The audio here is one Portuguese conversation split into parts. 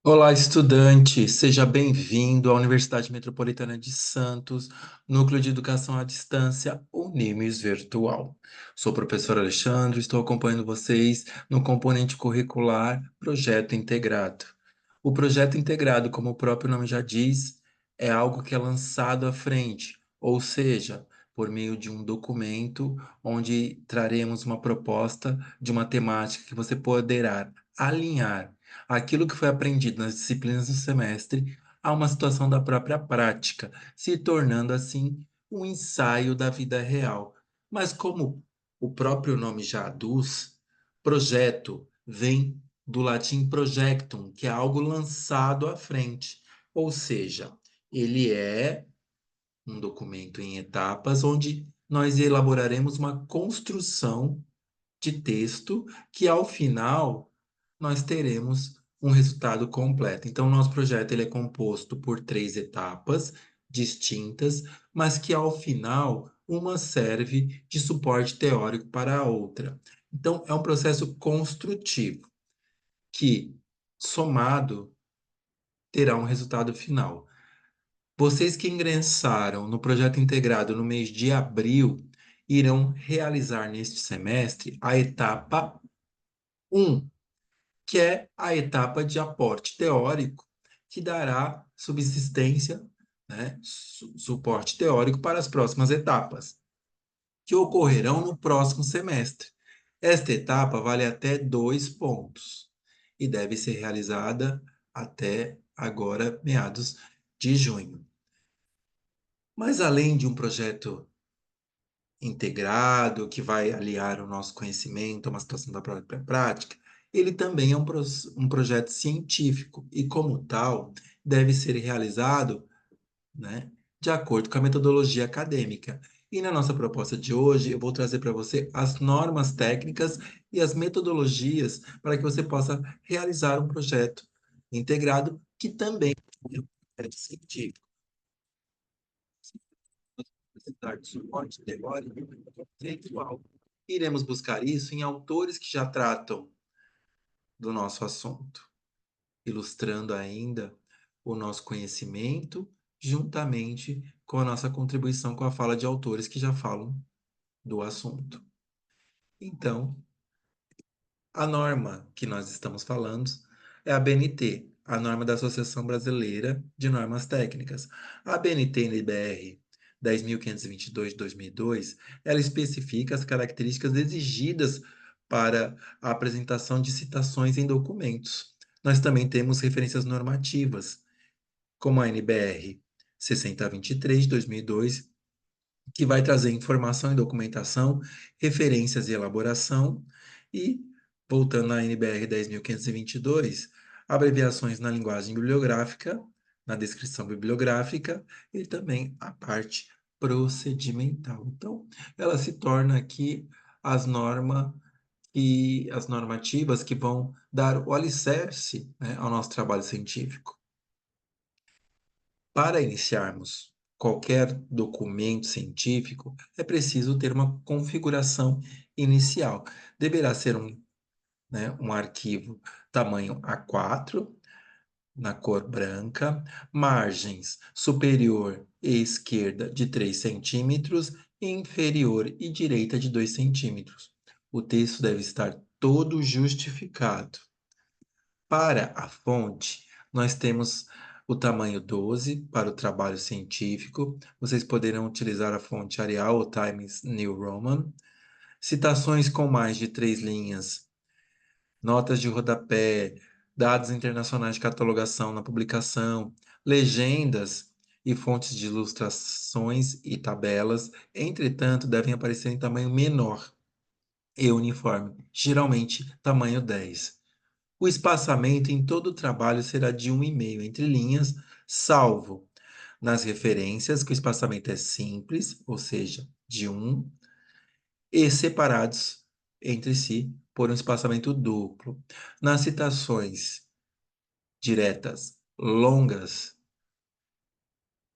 Olá, estudante! Seja bem-vindo à Universidade Metropolitana de Santos, Núcleo de Educação à Distância, Unimes Virtual. Sou o professor Alexandre, estou acompanhando vocês no componente curricular Projeto Integrado. O projeto integrado, como o próprio nome já diz, é algo que é lançado à frente, ou seja, por meio de um documento onde traremos uma proposta de uma temática que você poderá alinhar aquilo que foi aprendido nas disciplinas do semestre a uma situação da própria prática, se tornando assim um ensaio da vida real. Mas como o próprio nome já aduz, projeto vem do latim projectum, que é algo lançado à frente. Ou seja, ele é um documento em etapas onde nós elaboraremos uma construção de texto que ao final nós teremos um resultado completo. Então, nosso projeto ele é composto por três etapas distintas, mas que ao final uma serve de suporte teórico para a outra. Então, é um processo construtivo que, somado, terá um resultado final. Vocês que ingressaram no projeto integrado no mês de abril irão realizar neste semestre a etapa um, que é a etapa de aporte teórico, que dará subsistência, né, suporte teórico para as próximas etapas, que ocorrerão no próximo semestre. Esta etapa vale até 2 pontos e deve ser realizada até agora, meados de junho. Mas além de um projeto integrado, que vai aliar o nosso conhecimento a uma situação da própria prática, ele também é um projeto científico e, como tal, deve ser realizado, né, de acordo com a metodologia acadêmica. E na nossa proposta de hoje, eu vou trazer para você as normas técnicas e as metodologias para que você possa realizar um projeto integrado que também é um projeto científico. Necessitar de suporte teórico e conceitual. Iremos buscar isso em autores que já tratam do nosso assunto, ilustrando ainda o nosso conhecimento, juntamente com a nossa contribuição com a fala de autores que já falam do assunto. Então, a norma que nós estamos falando é a BNT, a norma da Associação Brasileira de Normas Técnicas. A BNT-NBR 10.522 de 2002, ela especifica as características exigidas para a apresentação de citações em documentos. Nós também temos referências normativas, como a NBR 6023 de 2002, que vai trazer informação e documentação, referências e elaboração, e, voltando à NBR 10.522, abreviações na linguagem bibliográfica, na descrição bibliográfica, e também a parte procedimental. Então, ela se torna aqui as normas e as normativas que vão dar o alicerce, né, ao nosso trabalho científico. Para iniciarmos qualquer documento científico, é preciso ter uma configuração inicial. Deverá ser um arquivo tamanho A4, na cor branca, margens superior e esquerda de 3 centímetros e inferior e direita de 2 centímetros. O texto deve estar todo justificado. Para a fonte, nós temos o tamanho 12 para o trabalho científico. Vocês poderão utilizar a fonte Arial ou Times New Roman. Citações com mais de 3 linhas, notas de rodapé, dados internacionais de catalogação na publicação, legendas e fontes de ilustrações e tabelas, entretanto, devem aparecer em tamanho menor e uniforme, geralmente tamanho 10. O espaçamento em todo o trabalho será de 1,5 entre linhas, salvo nas referências, que o espaçamento é simples, ou seja, de 1, e separados entre si por um espaçamento duplo. Nas citações diretas longas,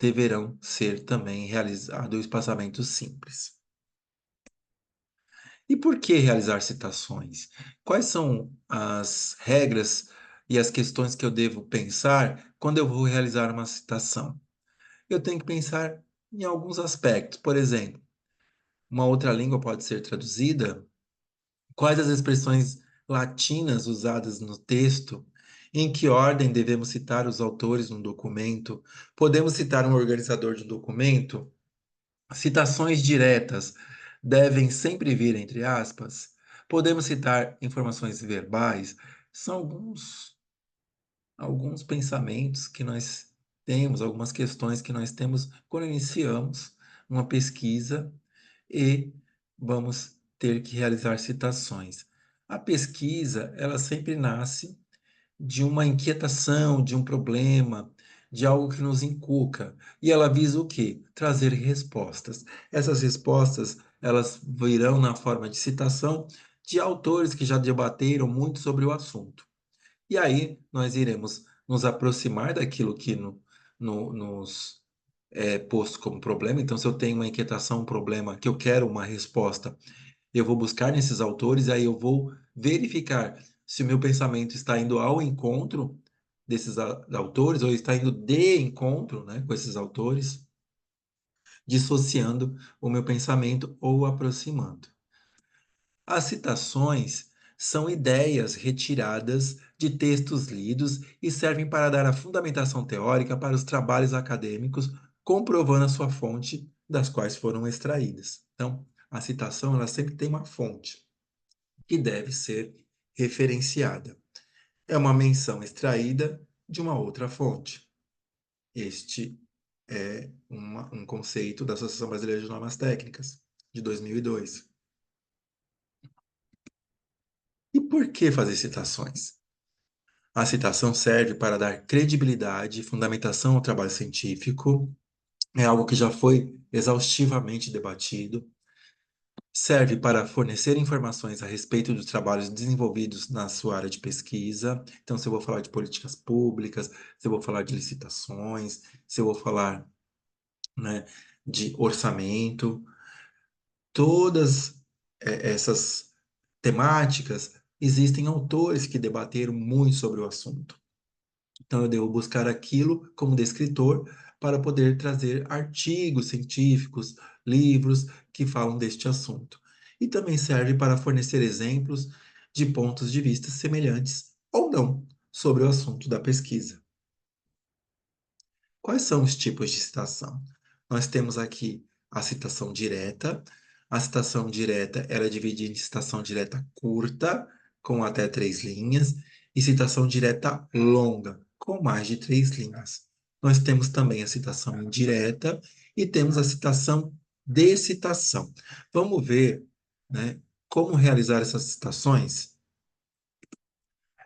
deverão ser também realizado o espaçamento simples. E por que realizar citações? Quais são as regras e as questões que eu devo pensar quando eu vou realizar uma citação. Eu tenho que pensar em alguns aspectos. Por exemplo, uma outra língua pode ser traduzida? Quais as expressões latinas usadas no texto? Em que ordem devemos citar os autores no documento? Podemos citar um organizador de um documento? Citações diretas devem sempre vir entre aspas? Podemos citar informações verbais? São alguns pensamentos que nós temos, algumas questões que nós temos quando iniciamos uma pesquisa e vamos ter que realizar citações. A pesquisa, ela sempre nasce de uma inquietação, de um problema, de algo que nos inculca. E ela visa o quê? Trazer respostas. Essas respostas, elas virão na forma de citação de autores que já debateram muito sobre o assunto. E aí nós iremos nos aproximar daquilo que nos é posto como problema. Então, se eu tenho uma inquietação, um problema, que eu quero uma resposta, eu vou buscar nesses autores, aí eu vou verificar se o meu pensamento está indo ao encontro desses autores ou está indo de encontro, né, com esses autores, dissociando o meu pensamento ou aproximando. As citações são ideias retiradas de textos lidos e servem para dar a fundamentação teórica para os trabalhos acadêmicos, comprovando a sua fonte das quais foram extraídas. Então, a citação ela sempre tem uma fonte que deve ser referenciada. É uma menção extraída de uma outra fonte. Este é um conceito da Associação Brasileira de Normas Técnicas, de 2002. E por que fazer citações? A citação serve para dar credibilidade e fundamentação ao trabalho científico, é algo que já foi exaustivamente debatido. Serve para fornecer informações a respeito dos trabalhos desenvolvidos na sua área de pesquisa. Então, se eu vou falar de políticas públicas, se eu vou falar de licitações, se eu vou falar, né, de orçamento, todas essas temáticas, existem autores que debateram muito sobre o assunto. Então, eu devo buscar aquilo como descritor para poder trazer artigos científicos, livros que falam deste assunto. E também serve para fornecer exemplos de pontos de vista semelhantes ou não sobre o assunto da pesquisa. Quais são os tipos de citação? Nós temos aqui a citação direta. A citação direta ela é dividida em citação direta curta, com até 3 linhas, e citação direta longa, com mais de 3 linhas. Nós temos também a citação indireta e temos a citação de citação. Vamos ver, né, como realizar essas citações?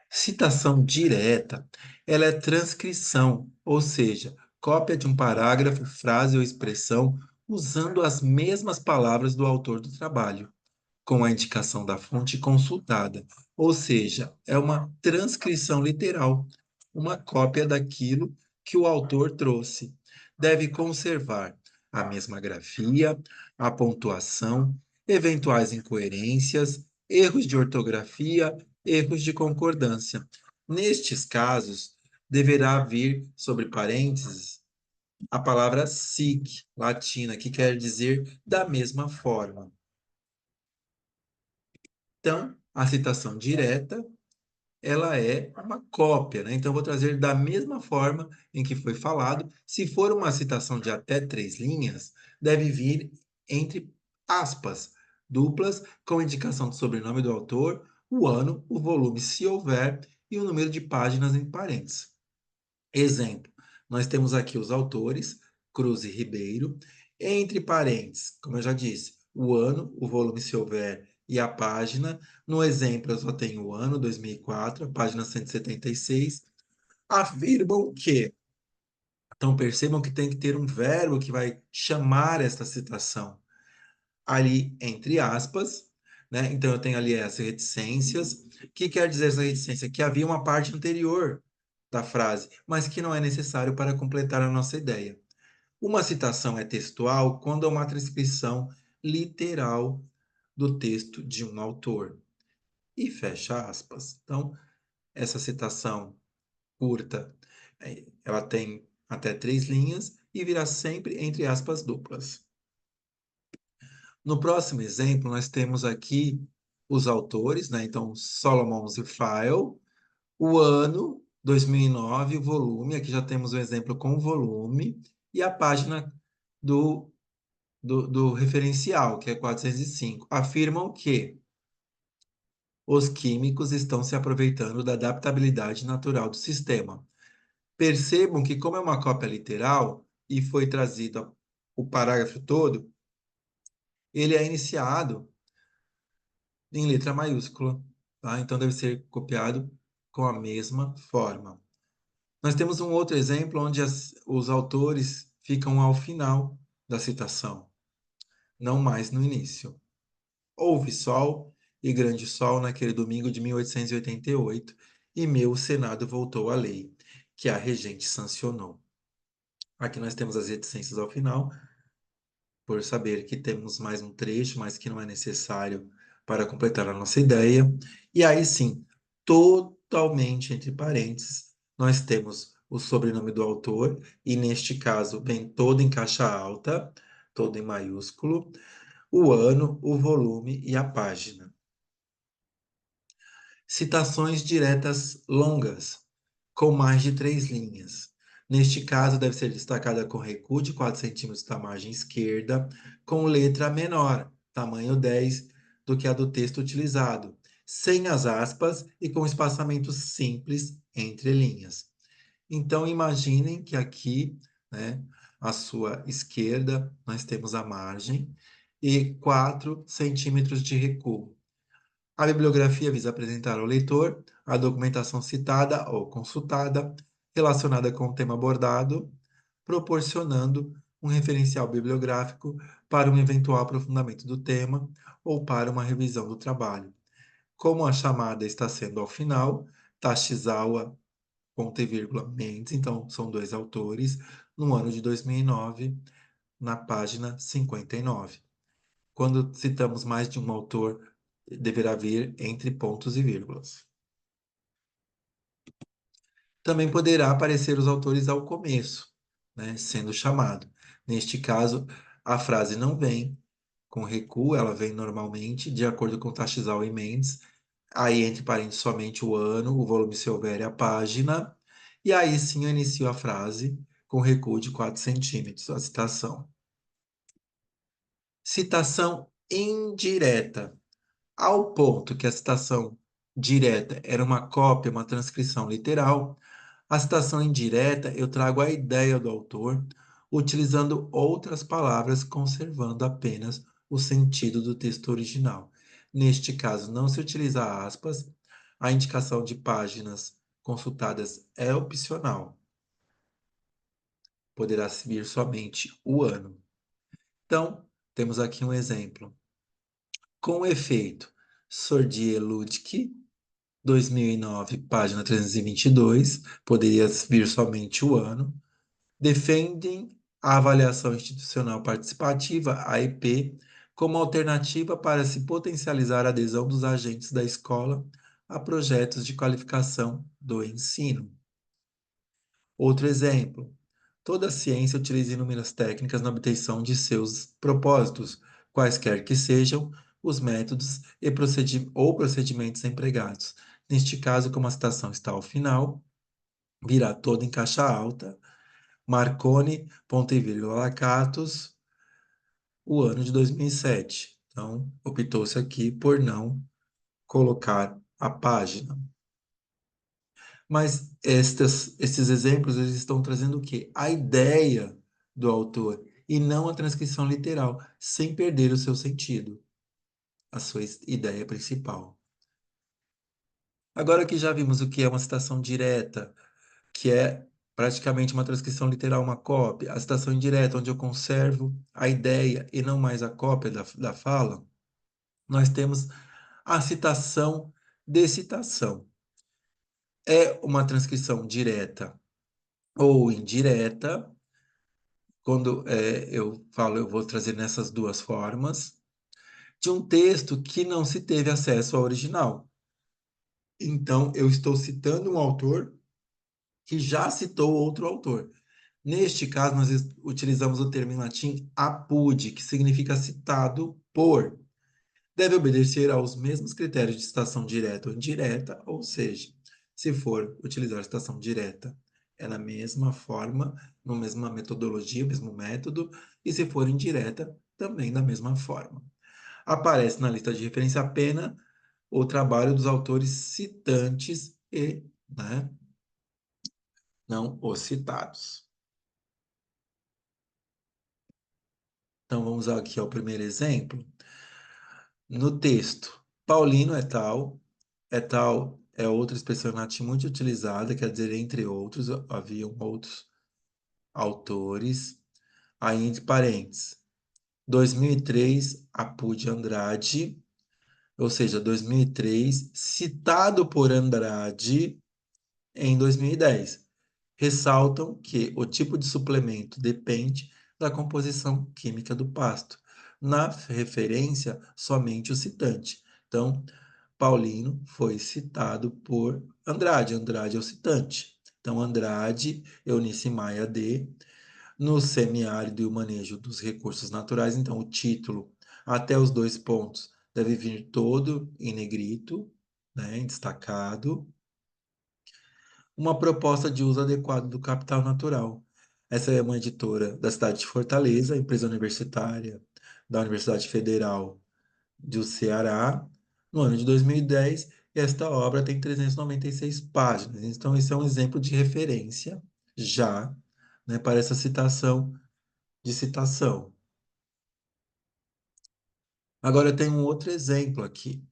Citação direta, ela é transcrição, ou seja, cópia de um parágrafo, frase ou expressão usando as mesmas palavras do autor do trabalho, com a indicação da fonte consultada. Ou seja, é uma transcrição literal, uma cópia daquilo que o autor trouxe. Deve conservar a mesma grafia, a pontuação, eventuais incoerências, erros de ortografia, erros de concordância. Nestes casos, deverá vir sobre parênteses a palavra sic, latina, que quer dizer da mesma forma. Então, a citação direta, ela é uma cópia, né? Então, eu vou trazer da mesma forma em que foi falado. Se for uma citação de até 3 linhas, deve vir entre aspas duplas, com indicação do sobrenome do autor, o ano, o volume, se houver, e o número de páginas em parênteses. Exemplo, nós temos aqui os autores, Cruz e Ribeiro, entre parênteses, como eu já disse, o ano, o volume se houver e a página. No exemplo, eu só tenho o ano, 2004, a página 176. Afirmam que. Então, percebam que tem que ter um verbo que vai chamar esta citação ali entre aspas, né? Então eu tenho ali as reticências. O que quer dizer essa reticência? Que havia uma parte anterior da frase, mas que não é necessário para completar a nossa ideia. Uma citação é textual quando é uma transcrição literal do texto de um autor. E fecha aspas. Então, essa citação curta, ela tem até 3 linhas e virá sempre entre aspas duplas. No próximo exemplo, nós temos aqui os autores, né? Então, Solomon Zifile, o ano, 2009, o volume, aqui já temos o exemplo com o volume, e a página do referencial, que é 405, afirmam que os químicos estão se aproveitando da adaptabilidade natural do sistema. Percebam que, como é uma cópia literal e foi trazido o parágrafo todo, ele é iniciado em letra maiúscula, tá? Então deve ser copiado com a mesma forma. Nós temos um outro exemplo onde os autores ficam ao final da citação, não mais no início. Houve sol e grande sol naquele domingo de 1888 e meu Senado voltou à lei, que a regente sancionou. Aqui nós temos as reticências ao final, por saber que temos mais um trecho, mas que não é necessário para completar a nossa ideia. E aí sim, totalmente entre parênteses, nós temos o sobrenome do autor, e neste caso vem todo em caixa alta, todo em maiúsculo, o ano, o volume e a página. Citações diretas longas, com mais de 3 linhas. Neste caso, deve ser destacada com recuo de 4 centímetros da margem esquerda, com letra menor, tamanho 10, do que a do texto utilizado, sem as aspas e com espaçamento simples entre linhas. Então, imaginem que aqui, né, à sua esquerda, nós temos a margem e 4 centímetros de recuo. A bibliografia visa apresentar ao leitor a documentação citada ou consultada relacionada com o tema abordado, proporcionando um referencial bibliográfico para um eventual aprofundamento do tema ou para uma revisão do trabalho. Como a chamada está sendo ao final, Tashizawa, ponto e vírgula, Mendes, então são dois autores, no ano de 2009, na página 59. Quando citamos mais de um autor, deverá vir entre pontos e vírgulas. Também poderá aparecer os autores ao começo, né, sendo chamado. Neste caso, a frase não vem com recuo, ela vem normalmente, de acordo com Tachizal e Mendes. Aí, entre parênteses, somente o ano, o volume se houver e a página. E aí sim eu inicio a frase com recuo de 4 centímetros, a citação. Citação indireta. Ao ponto que a citação direta era uma cópia, uma transcrição literal, a citação indireta eu trago a ideia do autor, utilizando outras palavras, conservando apenas o sentido do texto original. Neste caso, não se utiliza aspas, a indicação de páginas consultadas é opcional. Poderá vir somente o ano. Então, temos aqui um exemplo. Com efeito, Sordier-Ludwig, 2009, página 322, poderia vir somente o ano, defendem a avaliação institucional participativa, AIP, como alternativa para se potencializar a adesão dos agentes da escola a projetos de qualificação do ensino. Outro exemplo, toda ciência utiliza inúmeras técnicas na obtenção de seus propósitos, quaisquer que sejam os métodos ou procedimentos empregados. Neste caso, como a citação está ao final, virá toda em caixa alta, Marconi, ponto e vírgula, Lacatus, o ano de 2007. Então, optou-se aqui por não colocar a página. Mas esses exemplos eles estão trazendo o quê? A ideia do autor e não a transcrição literal, sem perder o seu sentido, a sua ideia principal. Agora que já vimos o que é uma citação direta, que é praticamente uma transcrição literal, uma cópia, a citação indireta, onde eu conservo a ideia e não mais a cópia da fala, nós temos a citação de citação. É uma transcrição direta ou indireta. Quando eu falo, eu vou trazer nessas duas formas, de um texto que não se teve acesso ao original. Então, eu estou citando um autor que já citou outro autor. Neste caso, nós utilizamos o termo em latim apud, que significa citado por. Deve obedecer aos mesmos critérios de citação direta ou indireta, ou seja, se for utilizar citação direta, é na mesma forma, na mesma metodologia, mesmo método, e se for indireta, também da mesma forma. Aparece na lista de referência apenas o trabalho dos autores citantes e, né, não os citados. Então vamos aqui ao primeiro exemplo. No texto, Paulino é tal é outra expressão em latim muito utilizada, quer dizer, entre outros, haviam outros autores, aí entre parênteses. 2003, Apud Andrade, ou seja, 2003, citado por Andrade em 2010. Ressaltam que o tipo de suplemento depende da composição química do pasto. Na referência, somente o citante. Então, Paulino foi citado por Andrade. Andrade é o citante. Então, Andrade, Eunice Maia D. No semiárido e o manejo dos recursos naturais. Então, o título, até os dois pontos, deve vir todo em negrito, né, em destacado. Uma proposta de uso adequado do capital natural. Essa é uma editora da cidade de Fortaleza, empresa universitária da Universidade Federal do Ceará, no ano de 2010, e esta obra tem 396 páginas. Então, esse é um exemplo de referência já, né, para essa citação de citação. Agora, eu tenho um outro exemplo aqui.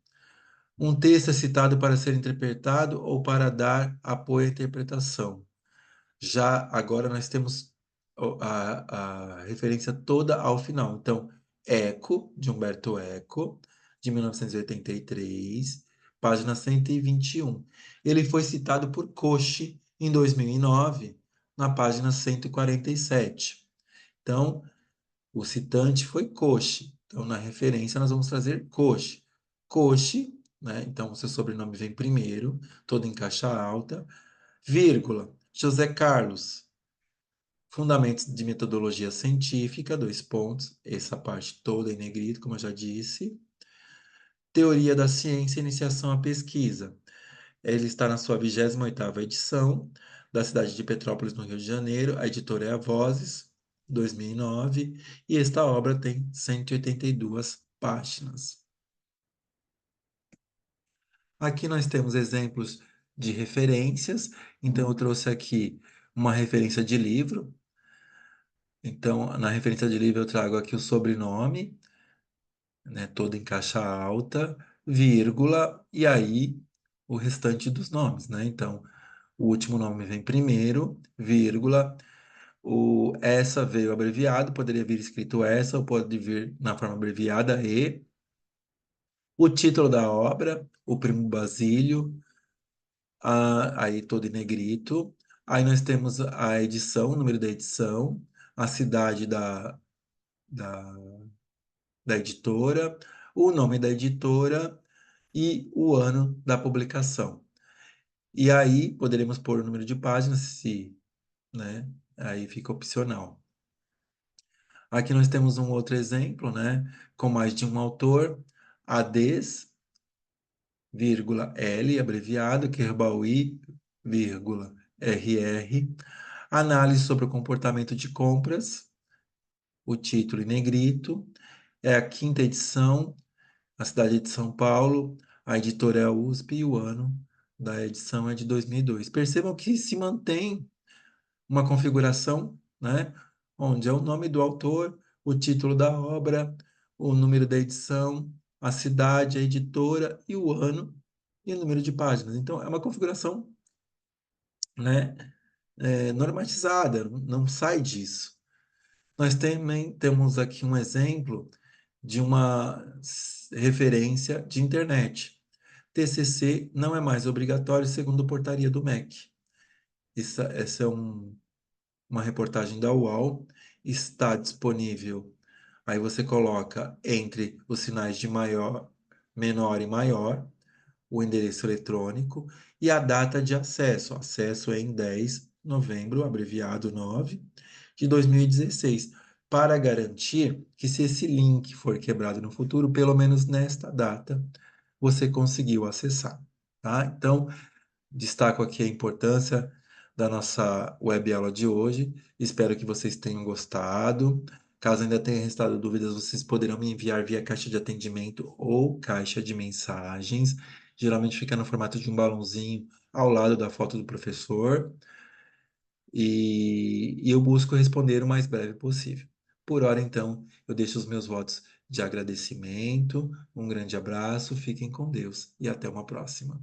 Um texto é citado para ser interpretado ou para dar apoio à interpretação. Já agora nós temos a referência toda ao final. Então, Eco, de Humberto Eco, de 1983, página 121. Ele foi citado por Coche em 2009, na página 147. Então, o citante foi Coche. Então, na referência, nós vamos trazer Coche. Coche, né? Então, o seu sobrenome vem primeiro, todo em caixa alta, vírgula, José Carlos. Fundamentos de metodologia científica, dois pontos, essa parte toda em negrito, como eu já disse. Teoria da ciência, iniciação à pesquisa. Ele está na sua 28ª edição, da cidade de Petrópolis, no Rio de Janeiro. A editora é a Vozes, 2009, e esta obra tem 182 páginas. Aqui nós temos exemplos de referências, então eu trouxe aqui uma referência de livro. Então, na referência de livro eu trago aqui o sobrenome, né, todo em caixa alta, vírgula, e aí o restante dos nomes, né? Então, o último nome vem primeiro, vírgula, essa veio abreviado, poderia vir escrito essa, ou pode vir na forma abreviada e, o título da obra, o Primo Basílio, aí todo em negrito, aí nós temos a edição, o número da edição, a cidade da da editora, o nome da editora e o ano da publicação. E aí poderemos pôr o número de páginas, se, né? Aí fica opcional. Aqui nós temos um outro exemplo, né? Com mais de um autor, ADES, vírgula L, abreviado, Kerbaui, vírgula RR, análise sobre o comportamento de compras, o título em negrito, é a quinta edição, a cidade de São Paulo, a editora é a USP e o ano da edição é de 2002. Percebam que se mantém uma configuração, né, onde é o nome do autor, o título da obra, o número da edição, a cidade, a editora e o ano e o número de páginas. Então, é uma configuração, né, normatizada, não sai disso. Nós também temos aqui um exemplo de uma referência de internet. TCC não é mais obrigatório segundo portaria do MEC. Essa é uma reportagem da UOL, está disponível. Aí você coloca entre os sinais de maior, menor e maior, o endereço eletrônico e a data de acesso. O acesso é em 10 de novembro, abreviado 9 de 2016, para garantir que, se esse link for quebrado no futuro, pelo menos nesta data, você conseguiu acessar, tá? Então, destaco aqui a importância da nossa web aula de hoje. Espero que vocês tenham gostado. Caso ainda tenha restado dúvidas, vocês poderão me enviar via caixa de atendimento ou caixa de mensagens. Geralmente fica no formato de um balãozinho ao lado da foto do professor. E eu busco responder o mais breve possível. Por hora, então, eu deixo os meus votos de agradecimento. Um grande abraço, fiquem com Deus e até uma próxima.